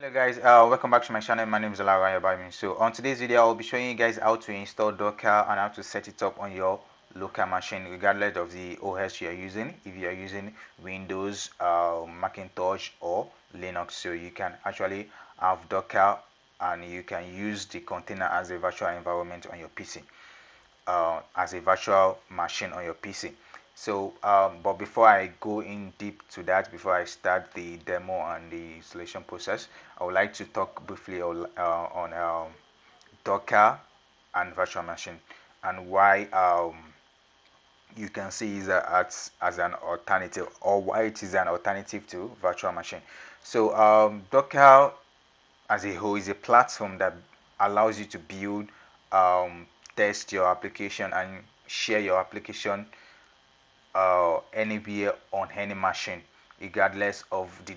Hello guys, welcome back to my channel. My name is Olaraya Bami. So on today's video, I'll be showing you guys how to install Docker and how to set it up on your local machine, regardless of the OS you are using. If you are using Windows, Macintosh, or Linux, so you can actually have Docker and you can use the container as a virtual environment on your PC, as a virtual machine on your PC. So, but before I go in deep to that, before I start the demo and the installation process, I would like to talk briefly on Docker and virtual machine and why you can see it as an alternative, or why it is an alternative to virtual machine. So, Docker as a whole is a platform that allows you to build, um, test your application and share your application anywhere on any machine, regardless of the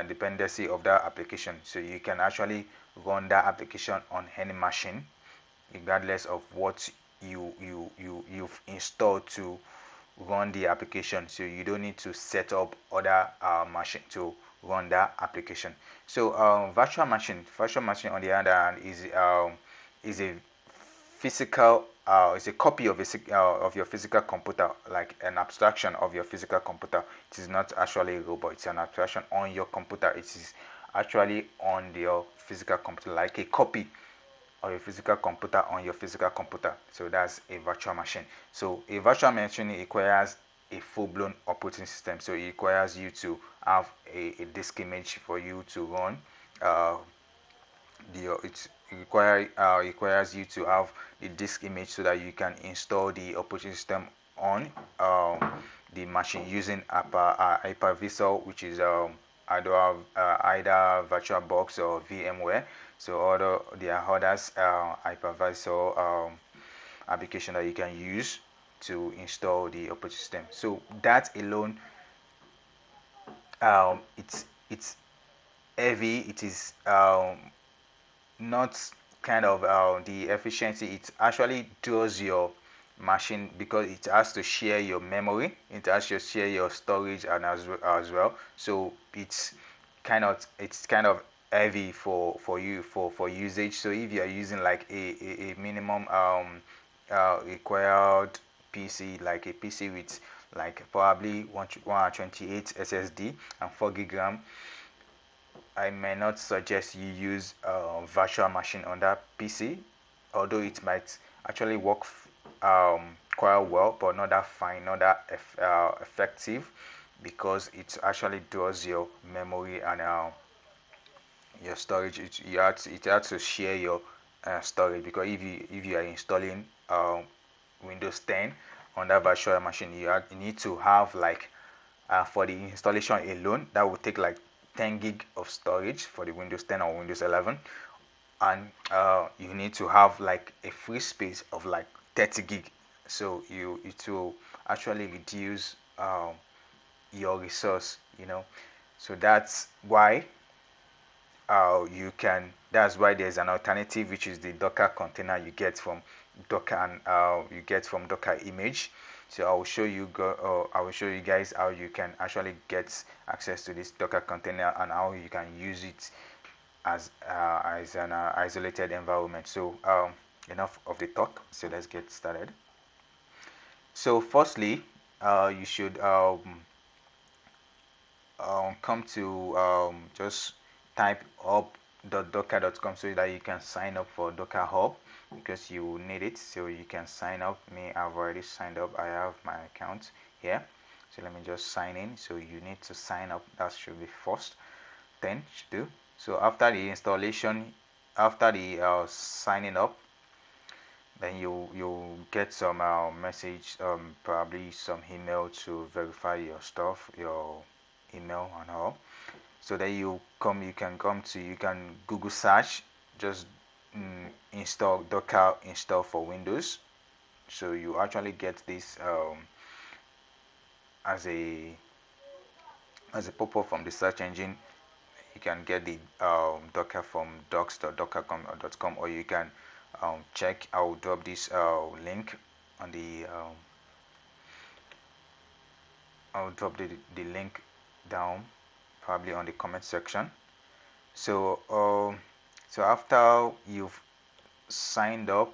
dependency of that application. So you can actually run that application on any machine, regardless of what you've installed to run the application. So you don't need to set up other machine to run that application. So virtual machine on the other hand is a physical it's a copy of your physical computer, like an abstraction of your physical computer. It is not actually a robot, it's an abstraction on your computer. It is actually on your physical computer, like a copy of your physical computer on your physical computer. So that's a virtual machine. So a virtual machine requires a full-blown operating system. So it requires you to have a disk image for you to run uh, it requires you to have the disk image so that you can install the operating system on the machine using Hyper-V, which is either VirtualBox or VMware. So there are others Hyper-V application that you can use to install the operating system. So that alone, it's heavy. It is not kind of the efficiency. It actually draws your machine because it has to share your memory, it has to share your storage and as well. So it's kind of heavy for you for usage. So if you are using like a minimum required PC, like a PC with like probably 128 SSD and 4 gig RAM, I may not suggest you use a virtual machine on that PC, although it might actually work quite well, but not that fine, not that effective, because it actually draws your memory and your storage. It has to share your storage, because if you are installing Windows 10 on that virtual machine, you need to have like for the installation alone, that would take like 10 gig of storage for the Windows 10 or Windows 11, and you need to have like a free space of like 30 gig. So it will actually reduce your resource, so that's why there's an alternative, which is the Docker container you get from Docker, and you get from Docker image. So I will show you guys how you can actually get access to this Docker container and how you can use it as an isolated environment. So enough of the talk, so let's get started. So firstly, you should come to just type up .docker.com so that you can sign up for Docker Hub, because you will need it. So you can sign up. Me, I've already signed up. I have my account here. So let me just sign in. So you need to sign up. That should be first. Then should do. So after the installation, after the signing up, then you'll get some message, probably some email to verify your stuff, your email and all. So then you can Google search, just install Docker install for Windows. So you actually get this as a pop-up from the search engine. You can get the Docker from docs.dockercom.com, or you can check. I'll drop this link on the I'll drop the link down, probably on the comment section. So after you've signed up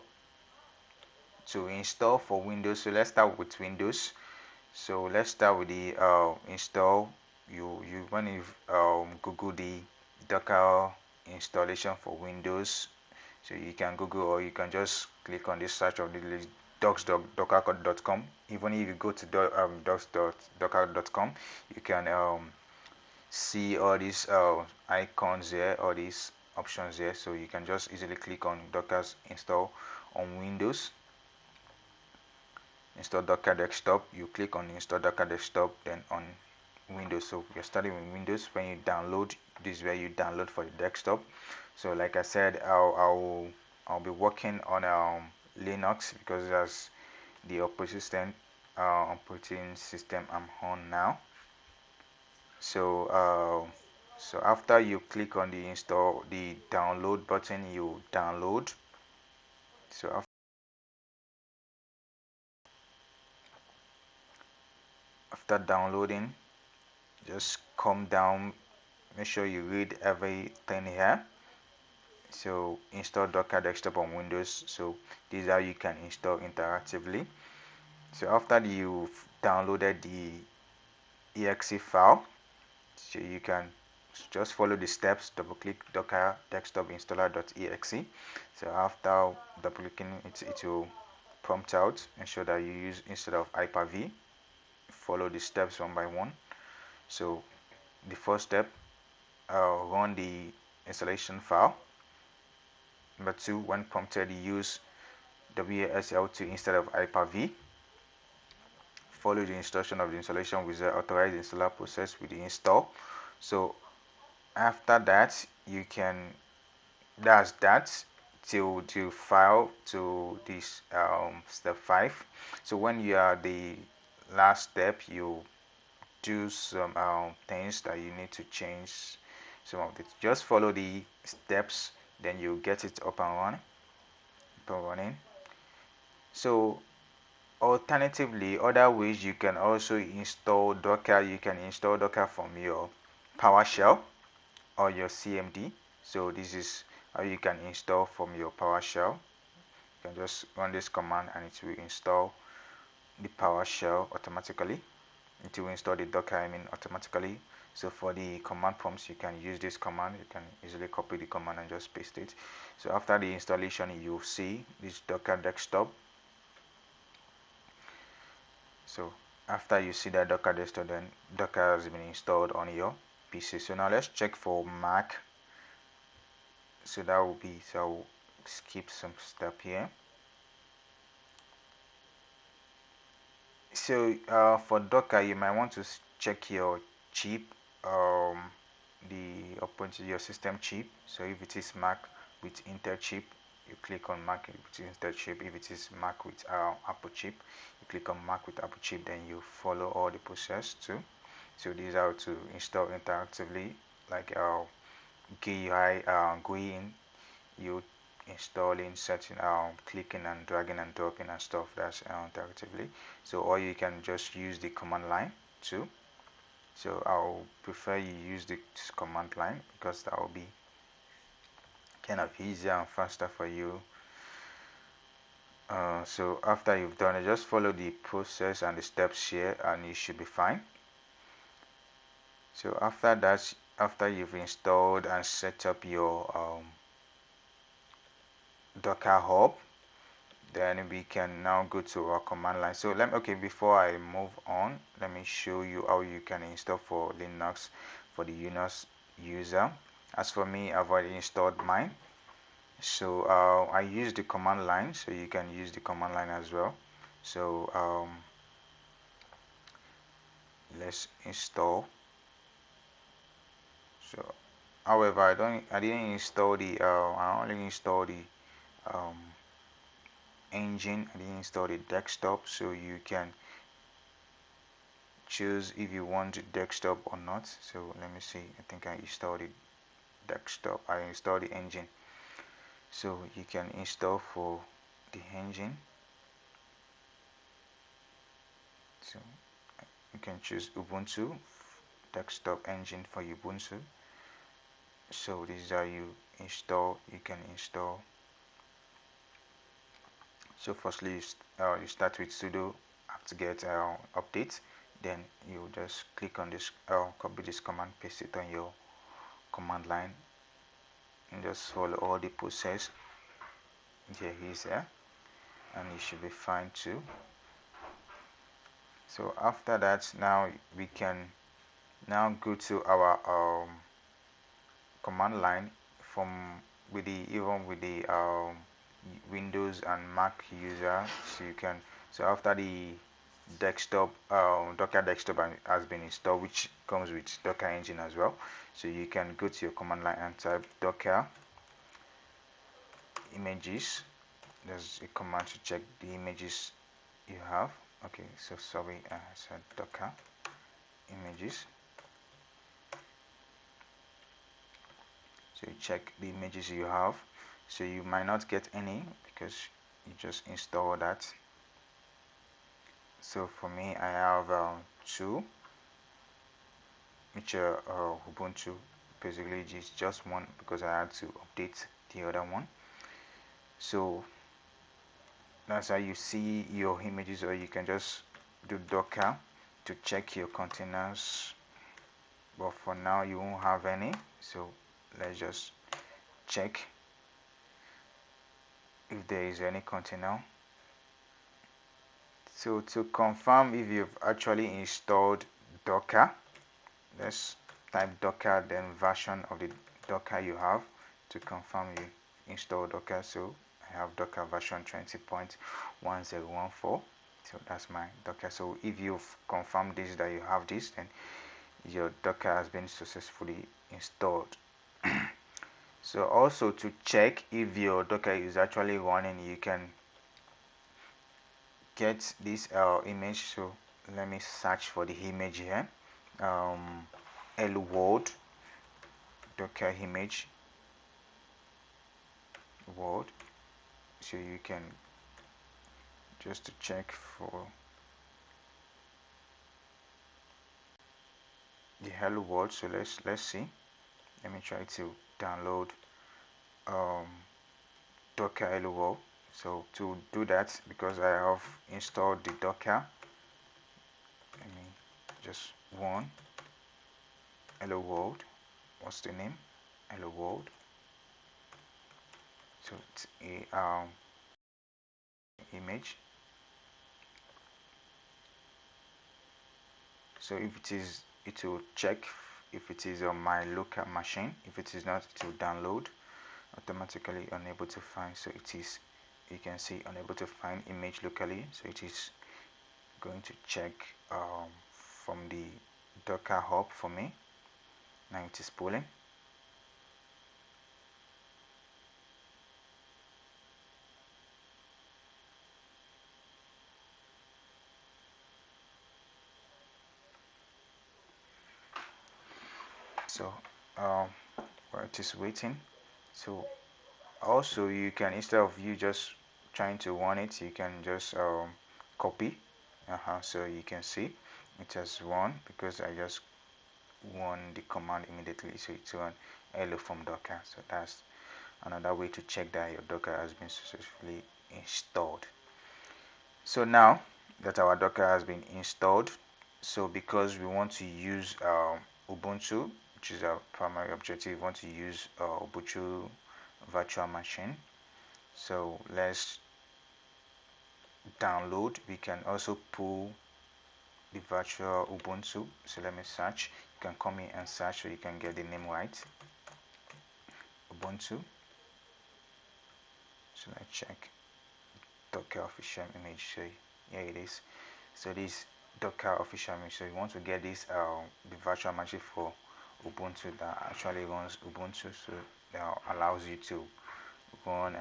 to install for Windows, so let's start with Windows. So let's start with the install. You when you Google the Docker installation for Windows, so you can Google, or you can just click on this search of the docs.docker.com. Even if you go to docs.docker.com, you can see all these icons here, all these options here, so you can just easily click on Docker's install on Windows. Install Docker Desktop, you click on install Docker Desktop, then on Windows. So you're starting with Windows. When you download, this is where you download for the desktop. So like I said, I'll be working on Linux, because that's the operating system I'm on now. So after you click on the download button, you download. So after downloading, just come down, make sure you read everything here. So install Docker Desktop on Windows. So this is how you can install interactively. So after you've downloaded the exe file, so you can just follow the steps. Double click Docker Desktop installer.exe. So after double clicking it, it will prompt out. Ensure that you use, instead of Hyper-V, follow the steps one by one. So the first step, run the installation file. Number 2, when prompted, use WASL2 instead of Hyper-V. Follow the instruction of the installation wizard. Authorize the installer process with the install. So after that, you can, that's that till file to this step 5. So when you are the last step, you do some things that you need to change some of it. Just follow the steps, then you get it up and running. So alternatively, other ways you can also install Docker, you can install Docker from your PowerShell or your CMD. So this is how you can install from your PowerShell. You can just run this command and it will install the PowerShell automatically. It will install the Docker automatically. So for the command prompts, you can use this command. You can easily copy the command and just paste it. So after the installation, you'll see this Docker Desktop. So after you see that Docker Desktop, then Docker has been installed on your PC. So now let's check for Mac. So that will be, so I'll skip some step here. So for Docker, you might want to check your chip, your system chip. So if it is Mac with Intel chip, you click on Mac with Intel chip. If it is Mac with Apple chip, you click on Mac with Apple chip. Then you follow all the process too. So these are to install interactively, like GUI in, you installing, setting, clicking and dragging and dropping and stuff. That's interactively. So or you can just use the command line too. So I'll prefer you use the command line, because that will be kind of easier and faster for you. So after you've done it, just follow the process and the steps here and you should be fine. So after that, after you've installed and set up your Docker Hub, then we can now go to our command line. So before I move on, let me show you how you can install for Linux for the Linux user. As for me, I've already installed mine. So I use the command line, so you can use the command line as well. So let's install. So however, I didn't install the I only installed the um, engine. I didn't install the desktop, so you can choose if you want the desktop or not. So let me see, I think I installed the desktop. I installed the engine, so you can install for the engine. So you can choose Ubuntu desktop engine for Ubuntu. So this is how you can install. So firstly you start with sudo apt-get update, then you just click on this, copy this command, paste it on your command line, and just follow all the process. Here is here, and you should be fine too. So after that, now we can now go to our command line from with the even with the Windows and Mac user. So you can, so after the desktop Docker desktop has been installed, which comes with Docker Engine as well, so you can go to your command line and type Docker images. There's a command to check the images you have. Okay, so sorry, I said Docker images. So you check the images you have. So you might not get any because you just install that. So for me, I have two, which are Ubuntu. Basically, it's just one because I had to update the other one. So that's how you see your images, or you can just do Docker to check your containers. But for now, you won't have any. So let's just check if there is any container. So to confirm if you've actually installed Docker, let's type Docker, then version of the Docker you have to confirm you installed Docker. So I have Docker version 20.1014. So that's my Docker. So if you've confirmed this, that you have this, then your Docker has been successfully installed. So also to check if your Docker is actually running, you can get this image. So let me search for the image here. Hello world Docker image world. So you can just to check for the hello world. So let's see. Let me try to download um, Docker hello world. So to do that, because I have installed the Docker, let me just one hello world. What's the name? Hello world. So it's a image. So if it is, it will check if it is on my local machine. If it is not, it will download automatically. Unable to find, so it is, you can see unable to find image locally. So it is going to check from the Docker hub for me. Now it is pulling. So where it is waiting. So also you can, instead of you just trying to run it, you can just copy. So you can see it has run because I just run the command immediately. So it's run hello from Docker. So that's another way to check that your Docker has been successfully installed. So now that our Docker has been installed, so because we want to use Ubuntu, which is our primary objective, we want to use Ubuntu virtual machine. So let's download. We can also pull the virtual Ubuntu. So let me search. You can come in and search so you can get the name right. Ubuntu. So let's check Docker official image. So here it is. So this Docker official image. So you want to get this the virtual machine for Ubuntu that actually runs Ubuntu. So that allows you to run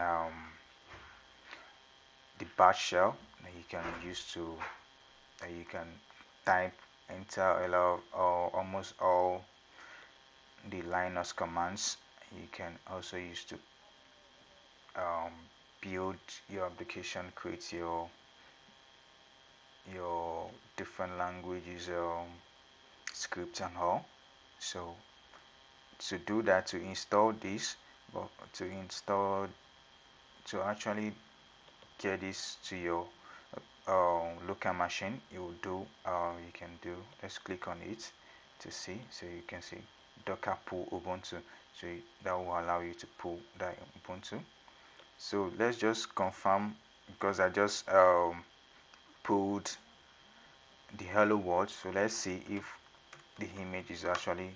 the bash shell that you can use to, that you can type, enter a lot of, or almost all the Linux commands. You can also use to um, build your application, create your different languages, scripts and all. So to do that, to install this, but to actually get this to your local machine, you can do, let's click on it to see. So you can see Docker pull Ubuntu, so that will allow you to pull that Ubuntu. So let's just confirm, because I just pulled the hello world. So let's see if the image is actually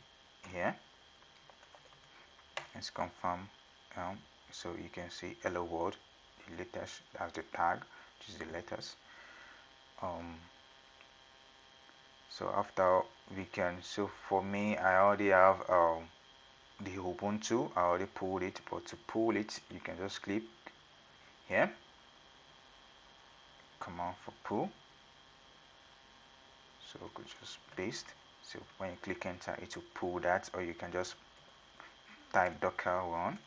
here. Let's confirm. So you can see hello world, the letters, that's the tag, which is the letters. So after we can, so for me, I already have the Ubuntu. I already pulled it, but to pull it, you can just click here, command for pull. So we could just paste. So when you click enter, it will pull that, or you can just type docker run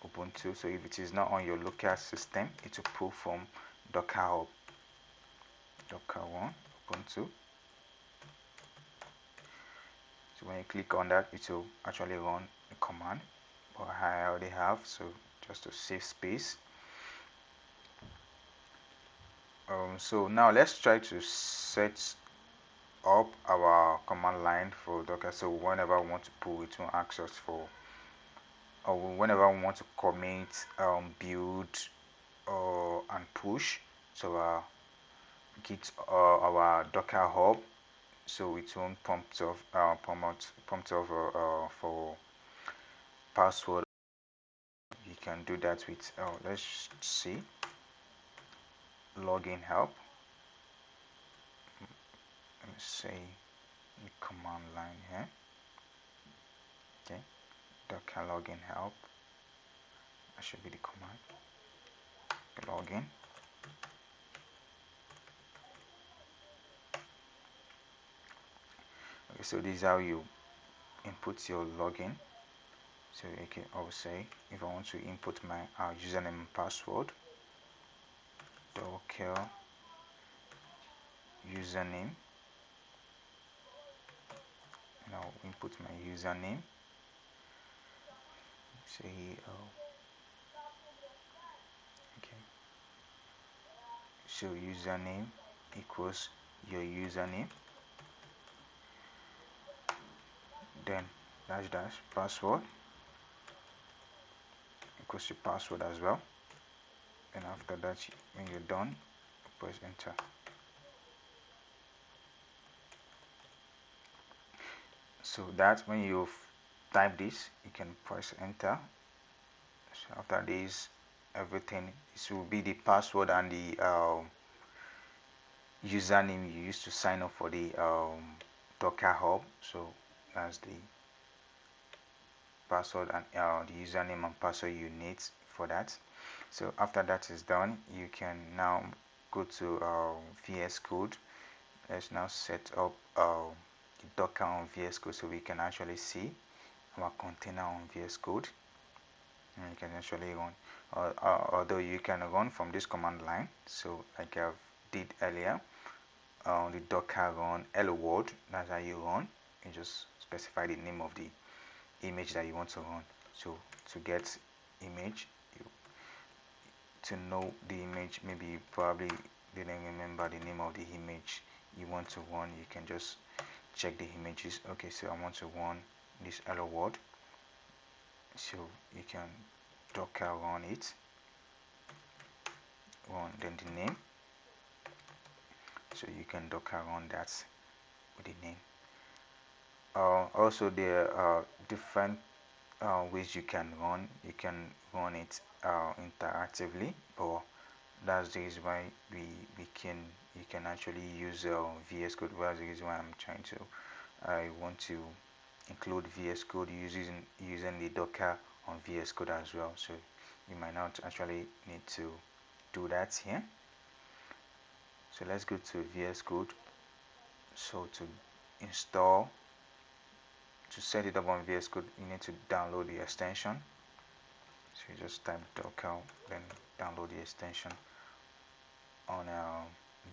Ubuntu. So if it is not on your local system, it will pull from Docker Hub, docker run Ubuntu. So when you click on that, it will actually run the command, but I already have, so just to save space. So now let's try to set up our command line for Docker. So whenever we want to pull, it will ask us for, or whenever we want to commit, build, and push, so our Git, our Docker Hub, so it won't prompt of for password. You can do that with let's see, login help. Let me say the command line here. Okay, Docker login help. That should be the command. Login. Okay, so this is how you input your login. So okay, I will say if I want to input my username and password, Docker username, and I'll input my username. Say okay, so username equals your username, then dash password equals your password as well. And after that, when you're done, press enter. So that when you type this, you can press enter. So after this, everything, this will be the password and the username you used to sign up for the Docker Hub. So that's the password and the username and password you need for that. So after that is done, you can now go to VS Code. Let's now set up the Docker on VS Code, so we can actually see our container on VS Code, and you can actually run, although you can run from this command line. So like I did earlier, the Docker run hello world, that's how you run. You just specify the name of the image that you want to run. So to get image, to know the image, maybe you probably didn't remember the name of the image you want to run, you can just check the images. Okay, so I want to run this hello world, so you can Docker run it, run then the name, so you can Docker run that with the name. Also there are different ways you can run. You can run it interactively, but that's the reason why you can actually use VS Code. Well, that's the reason why I want to include VS Code using the Docker on VS Code as well. So you might not actually need to do that here. So let's go to VS Code. So to install, to set it up on VS Code, you need to download the extension. So you just type Docker, then download the extension on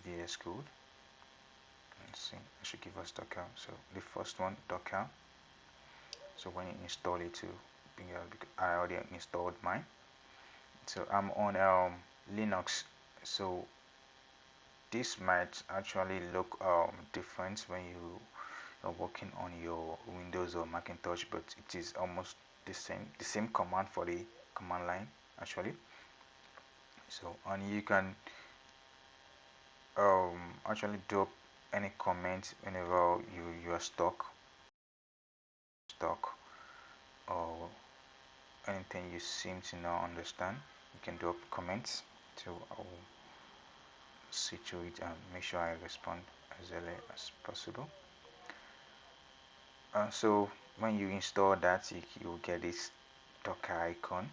VS Code. Let's see, it should give us Docker. So the first one, Docker, So when you install it to I already installed mine. So I'm on Linux, so this might actually look different when you are working on your Windows or Macintosh, but it is almost the same command for the command line actually. So and you can actually drop any comment whenever you are stuck or anything you seem to not understand. You can drop comments, so I'll see to it and make sure I respond as early as possible. So when you install that, you'll get this Docker icon.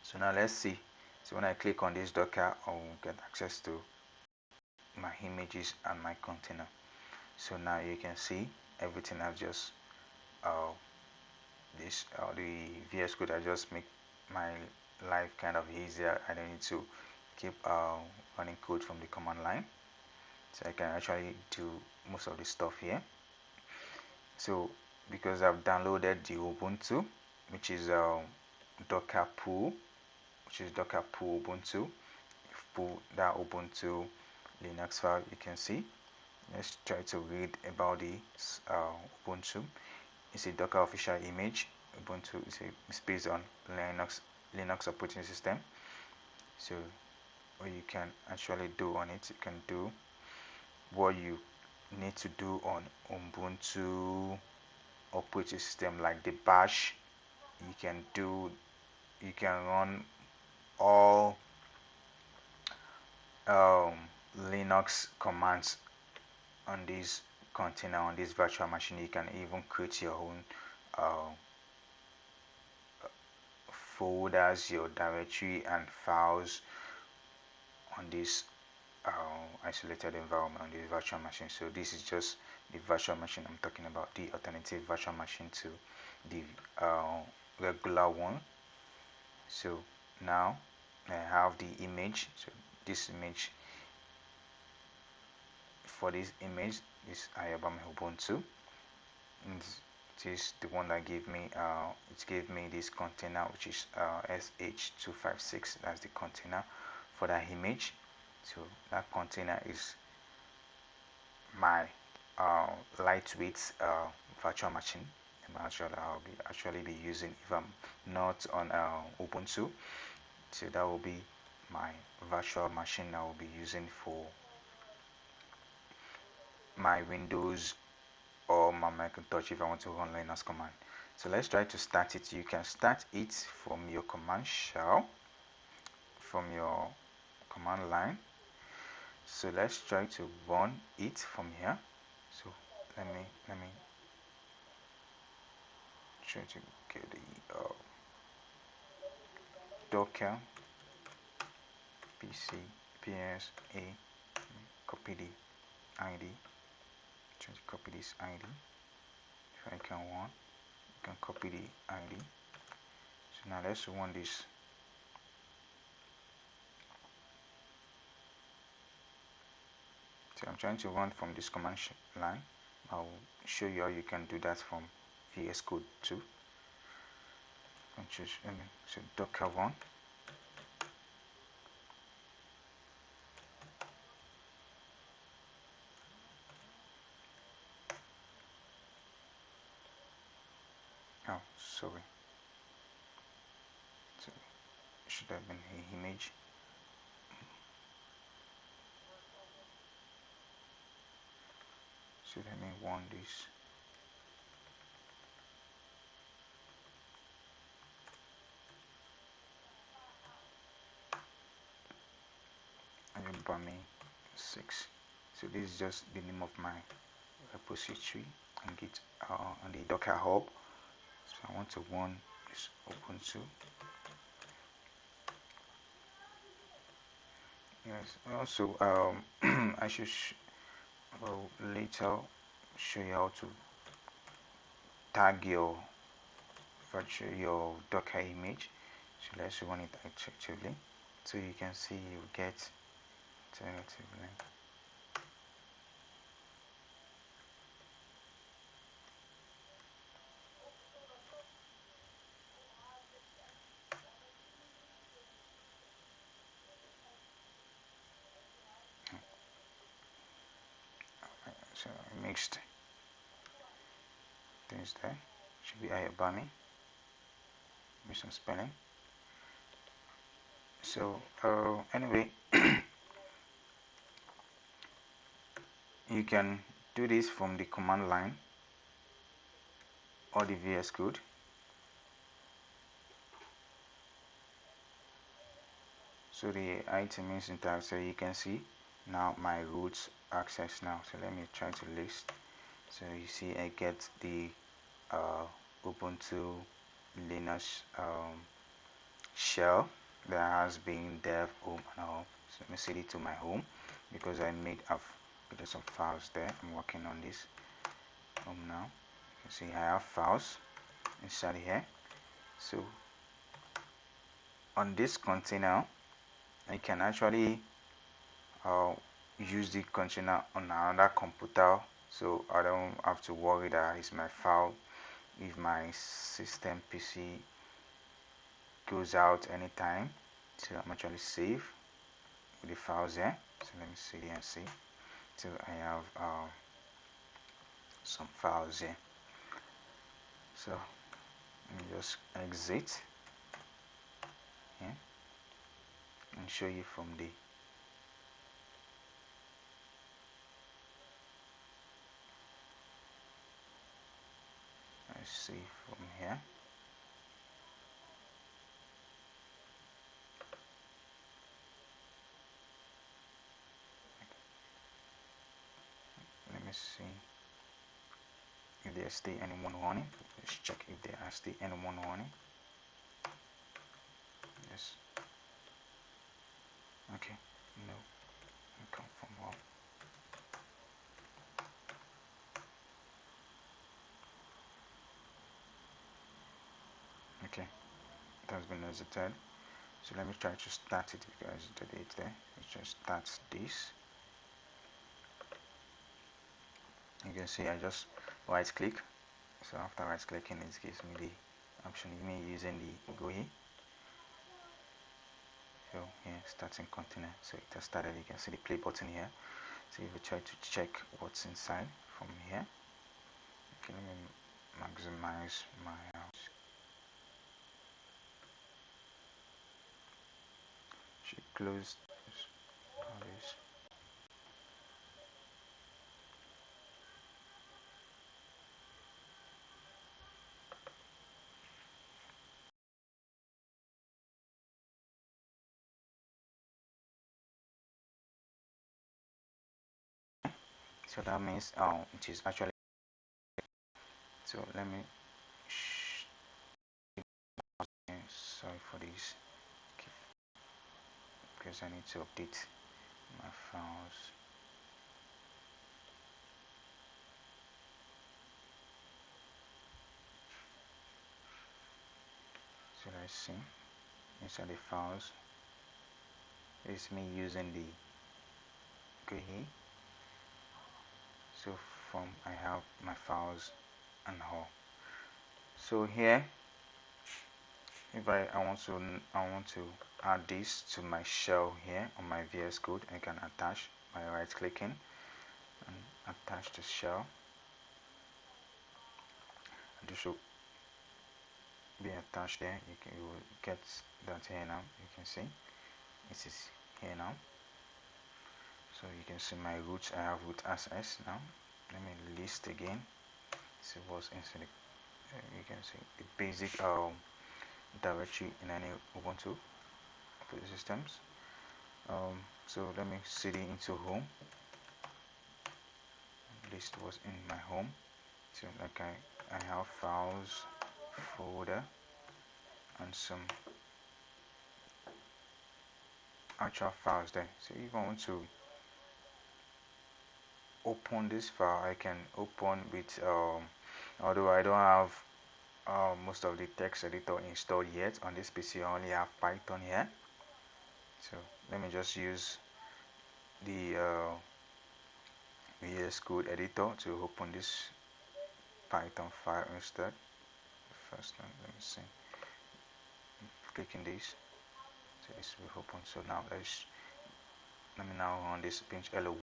So now let's see. So when I click on this Docker, I'll get access to my images and my container. So now you can see everything I've just the VS Code. I just make my life kind of easier. I don't need to keep running code from the command line, so I can actually do most of the stuff here. So because I've downloaded the Ubuntu, which is Docker Pool, Ubuntu. If you pull that Ubuntu Linux file, you can see. Let's try to read about the Ubuntu. It's a Docker official image. Ubuntu is based on Linux operating system. So what you can actually do on it, you can do what you need to do on Ubuntu operating system, like the bash. You can run all Linux commands on this container, on this virtual machine. You can even create your own folders, your directory and files on this isolated environment, on this virtual machine. So this is just the virtual machine I'm talking about, the alternative virtual machine to the regular one. So now I have the image. So this image, for this image, is Ayabami Ubuntu, and it is the one that gave me this container, which is sh256. That's the container for that image. So that container is my lightweight virtual machine. I'll actually be using if I'm not on Ubuntu. So that will be my virtual machine I will be using for my Windows or my Macintosh if I want to run Linux command. So let's try to start it. You can start it from your command shell, from your command line. So let's try to run it from here. So let me try to get the Docker PC PSA, copy the ID, try to copy this ID. If I can run, you can copy the ID. So now let's run this. So I'm trying to run from this command line. I'll show you how you can do that from VS Code too. So Docker run. Oh, sorry. So it should have been an image. So let me run this. Ayabami 6. So this is just the name of my repository and Git on the Docker Hub. So I want to run this Ubuntu. Yes. Also, I should later show you how to tag your Docker image. So let's run it actively, so you can see you get alternatively. mixed things there. Should be Ayabami. With some spelling. So anyway, you can do this from the command line or the VS Code. So the item is syntax, so you can see now my root access now. So let me try to list. So you see I get the Ubuntu Linux shell that has been dev home and all. So let me set it to my home because I've got some files there. I'm working on this home now. You can see I have files inside here. So on this container I can actually use the container on another computer, so I don't have to worry that it's my file if my system PC goes out anytime. So I'm actually safe with the files there. So let me see and see. So I have some files here. So let me just exit here and show you from the let's see from here. Let me see if there's still anyone running. Let's check if there are still anyone running. Yes. Okay. No. Come from home. Okay. It has been exited. So let me try to start it because the date there. Let's just start this. You can see I just right click. So after right clicking, it gives me the option of me using the GUI. So here, starting container. So it has started. You can see the play button here. So if we try to check what's inside from here. Okay, let me maximize my house. Should close this. So that means it is actually. So let me. Sorry for this. Okay, because I need to update my files. So let's see inside the files. It's me using the GUI. So from I have my files and all. So here, if I want to add this to my shell here on my VS Code, I can attach by right clicking and attach the shell. And this will be attached there. You will get that here now. You can see it is here now. So you can see my roots. I have root access now. Let me list again. See what's inside the, you can see the basic directory in any Ubuntu operating systems. So let me cd into home. List was in my home. So like I have files, folder, and some actual files there. So if I want to open this file, I can open with although I don't have most of the text editor installed yet on this PC. I only have Python here. So let me just use the VS Code editor to open this Python file instead. First one, let me see. Clicking this, so this will open. So now let me now run this pinch hello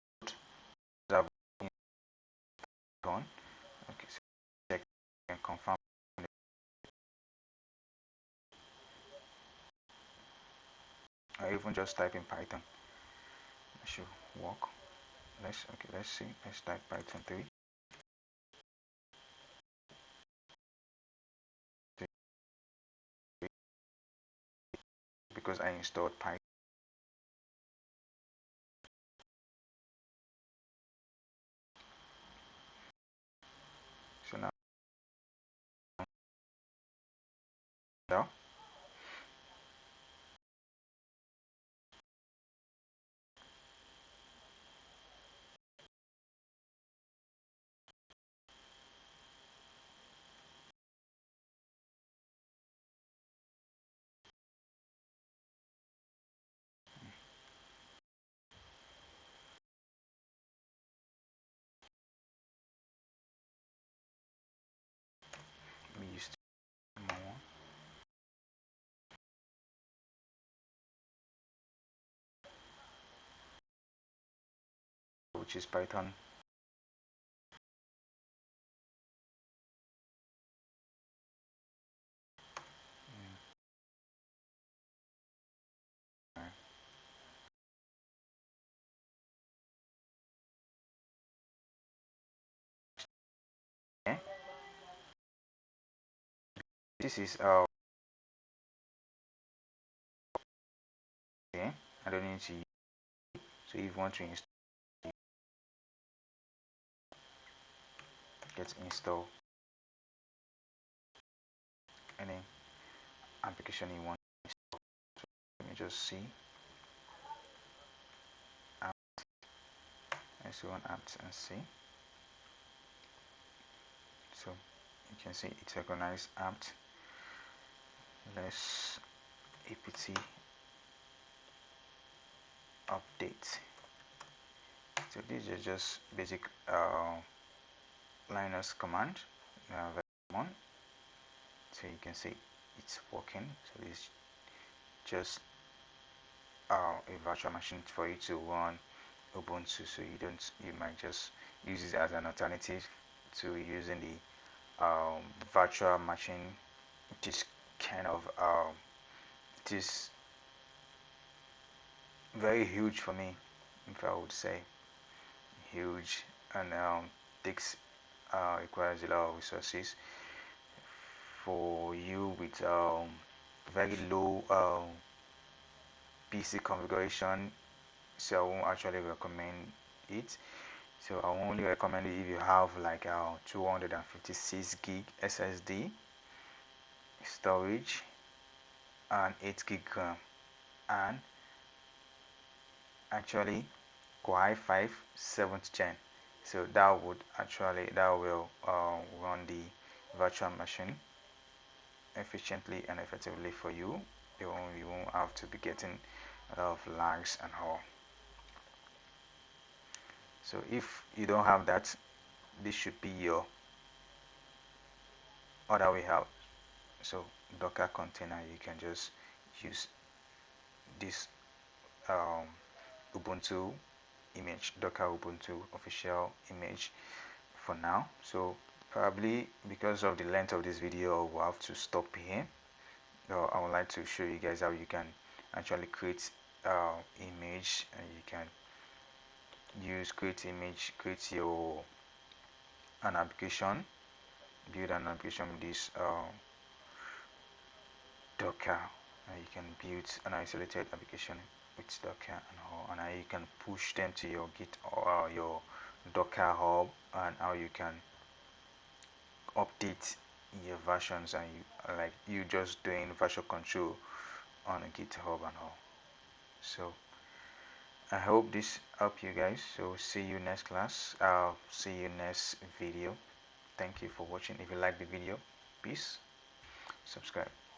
or even just type in Python. It should work. Let's see. Let's type Python 3 because I installed Python. So now we used more, which is Python. Okay. This is okay. I don't need to use. So if you want to install, get install any application you want. Let me just see. Let's go on apps and see. So you can see it's recognized apt. Let's apt update. So this is just basic Linux command. One. So you can see it's working. So it's just a virtual machine for you to run Ubuntu. So you might just use it as an alternative to using the virtual machine, which is kind of it is very huge for me, if I would say huge, and takes requires a lot of resources for you with very low PC configuration. So I won't actually recommend it. So I only recommend it if you have like 256 gig SSD storage and 8 gig RAM, and actually Core i5 7th gen. So that will run the virtual machine efficiently and effectively for you. You won't have to be getting a lot of lags and all. So if you don't have that, this should be your other way out. So Docker container, you can just use this um, Ubuntu image, Docker Ubuntu official image for now. So probably because of the length of this video, we'll have to stop here. I would like to show you guys how you can actually create image, and you can use create image, create your an application, build an application with this Docker. You can build an isolated application with Docker and all, and how you can push them to your Git or your Docker hub, and how you can update your versions, and like you just doing version control on a GitHub and all. So I hope this helped you guys. So see you next class. I'll see you next video. Thank you for watching. If you like the video, please subscribe.